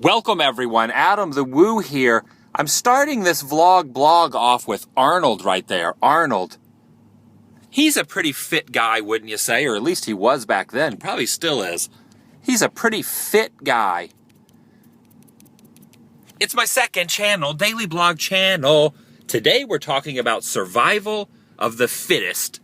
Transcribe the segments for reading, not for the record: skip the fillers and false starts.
Welcome everyone, Adam the Woo here. I'm starting this blog off with Arnold right there. Arnold. He's a pretty fit guy, wouldn't you say? Or at least he was back then. Probably still is. He's a pretty fit guy. It's my second channel, daily blog channel. Today we're talking about survival of the fittest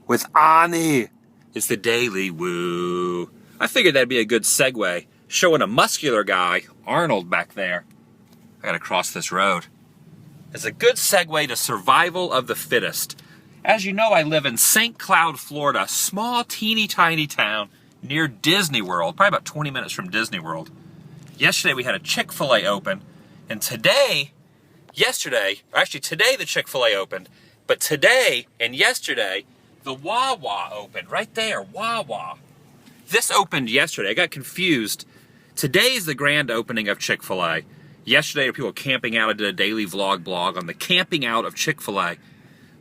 with Ani. It's the Daily Woo. I figured that'd be a good segue. Showing a muscular guy, Arnold back there. I gotta cross this road. It's a good segue to survival of the fittest. As you know, I live in St. Cloud, Florida, a small, teeny tiny town near Disney World, probably about 20 minutes from Disney World. Yesterday we had a Chick-fil-A open, and today the Chick-fil-A opened, but today and yesterday, the Wawa opened, right there, Wawa. This opened yesterday. I got confused. Today is the grand opening of Chick-fil-A. Yesterday, people were camping out. I did a daily blog on the camping out of Chick-fil-A.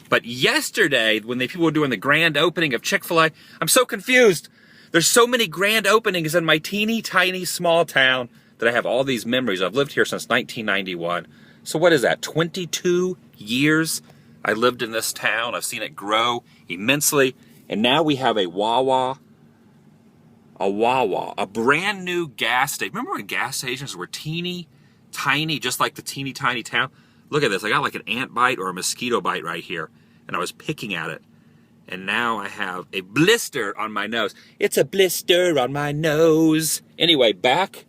But yesterday, when the people were doing the grand opening of Chick-fil-A, I'm so confused. There's so many grand openings in my teeny tiny small town that I have all these memories. I've lived here since 1991. So what is that, 22 years I lived in this town. I've seen it grow immensely. And now we have a Wawa. A brand new gas station. Remember when gas stations were teeny tiny, just like the teeny tiny town? Look at this. I got like an ant bite or a mosquito bite right here, and I was picking at it. And now I have a blister on my nose. It's a blister on my nose. Anyway, back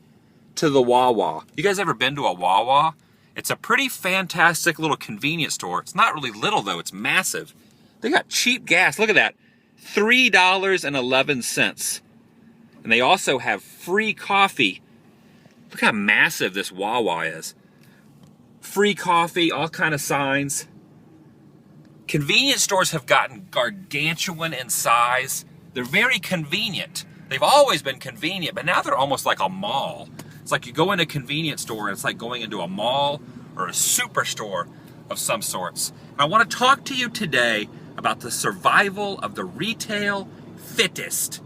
to the Wawa. You guys ever been to a Wawa? It's a pretty fantastic little convenience store. It's not really little though, it's massive. They got cheap gas. Look at that. $3.11. And they also have free coffee. Look how massive this Wawa is. Free coffee, all kind of signs. Convenience stores have gotten gargantuan in size. They're very convenient. They've always been convenient, but now they're almost like a mall. It's like you go in a convenience store and it's like going into a mall or a superstore of some sorts. And I want to talk to you today about the survival of the retail fittest.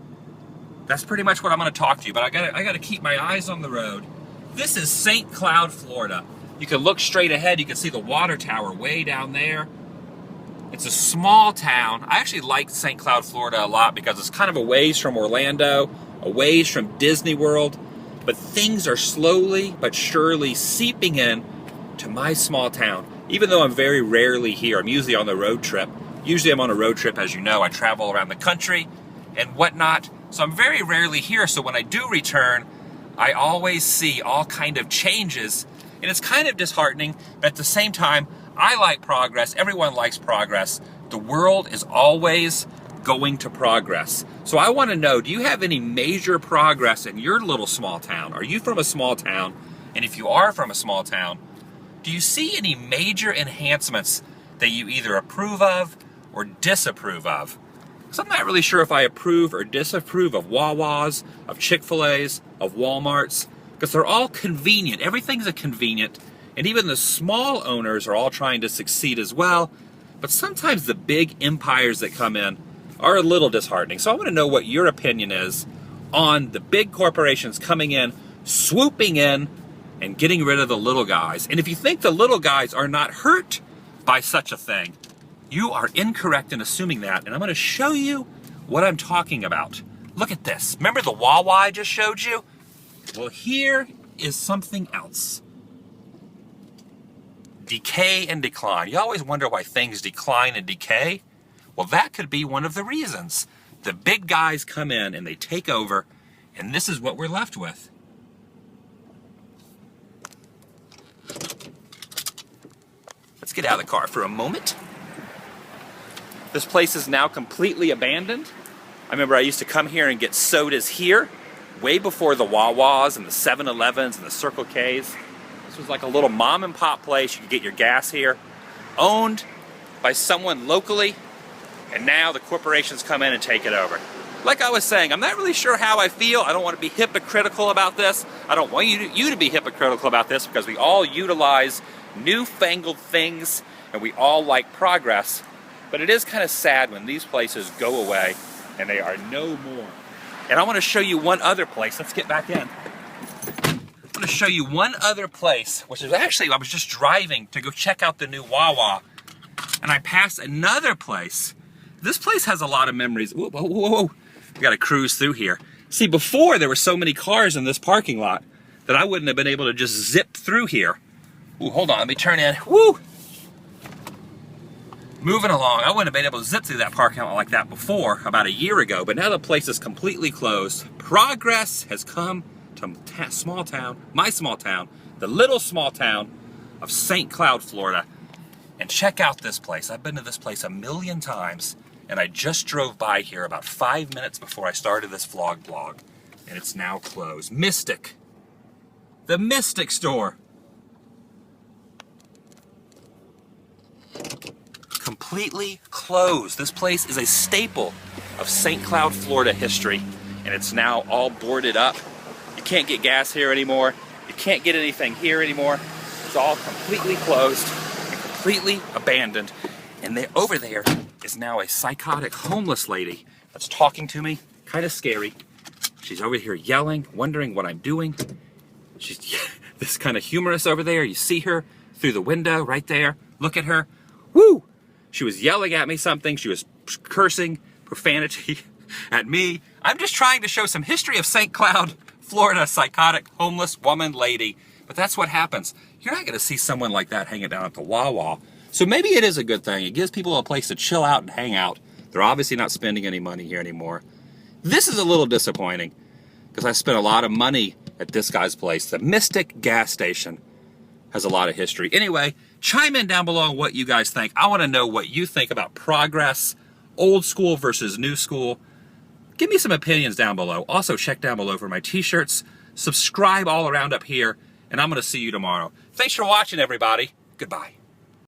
That's pretty much what I'm going to talk to you, but I gotta keep my eyes on the road. This is St. Cloud, Florida. You can look straight ahead. You can see the water tower way down there. It's a small town. I actually like St. Cloud, Florida a lot because it's kind of a ways from Orlando, a ways from Disney World, but things are slowly but surely seeping in to my small town. Even though I'm very rarely here, I'm usually on the road trip. Usually I'm on a road trip, as you know. I travel around the country and whatnot. So I'm very rarely here, so when I do return, I always see all kind of changes, and it's kind of disheartening, but at the same time, I like progress. Everyone likes progress. The world is always going to progress. So I want to know, do you have any major progress in your little small town? Are you from a small town? And if you are from a small town, do you see any major enhancements that you either approve of or disapprove of? So I'm not really sure if I approve or disapprove of Wawas, of Chick-fil-A's, of Walmarts, because they're all convenient. Everything's a convenient, and even the small owners are all trying to succeed as well. But sometimes the big empires that come in are a little disheartening. So I want to know what your opinion is on the big corporations coming in, swooping in, and getting rid of the little guys. And if you think the little guys are not hurt by such a thing, you are incorrect in assuming that, and I'm going to show you what I'm talking about. Look at this. Remember the Wawa I just showed you? Well, here is something else. Decay and decline. You always wonder why things decline and decay. Well, that could be one of the reasons. The big guys come in and they take over, and this is what we're left with. Let's get out of the car for a moment. This place is now completely abandoned. I remember I used to come here and get sodas here, way before the Wawas and the 7-Elevens and the Circle Ks. This was like a little mom and pop place. You could get your gas here. Owned by someone locally, and now the corporations come in and take it over. Like I was saying, I'm not really sure how I feel. I don't want to be hypocritical about this. I don't want you to be hypocritical about this, because we all utilize newfangled things and we all like progress. But it is kind of sad when these places go away and they are no more. And I want to show you one other place. Let's get back in. I want to show you one other place, which is actually, I was just driving to go check out the new Wawa, and I passed another place. This place has a lot of memories. Whoa, whoa, whoa, whoa. We gotta cruise through here. See, before there were so many cars in this parking lot that I wouldn't have been able to just zip through here. Ooh, hold on, let me turn in. Woo! Moving along, I wouldn't have been able to zip through that parking lot like that before, about a year ago, but now the place is completely closed. Progress has come to my small town, the little small town of St. Cloud, Florida. And check out this place. I've been to this place a million times, and I just drove by here about 5 minutes before I started this vlog blog, and it's now closed. Mystic. The Mystic store. Completely closed. This place is a staple of St. Cloud, Florida history, and it's now all boarded up. You can't get gas here anymore. You can't get anything here anymore. It's all completely closed and completely abandoned. And over there is now a psychotic homeless lady that's talking to me, kind of scary. She's over here yelling, wondering what I'm doing. She's this kind of humorous over there. You see her through the window right there. Look at her. Woo! She was yelling at me something. She was cursing profanity at me. I'm just trying to show some history of St. Cloud, Florida, psychotic homeless woman lady. But that's what happens. You're not going to see someone like that hanging down at the Wawa. So maybe it is a good thing. It gives people a place to chill out and hang out. They're obviously not spending any money here anymore. This is a little disappointing because I spent a lot of money at this guy's place. The Mystic gas station has a lot of history. Anyway, chime in down below on what you guys think. I want to know what you think about Progress, old school versus new school. Give me some opinions down below. Also, check down below for my t-shirts. Subscribe all around up here, and I'm going to see you tomorrow. Thanks for watching, everybody. Goodbye.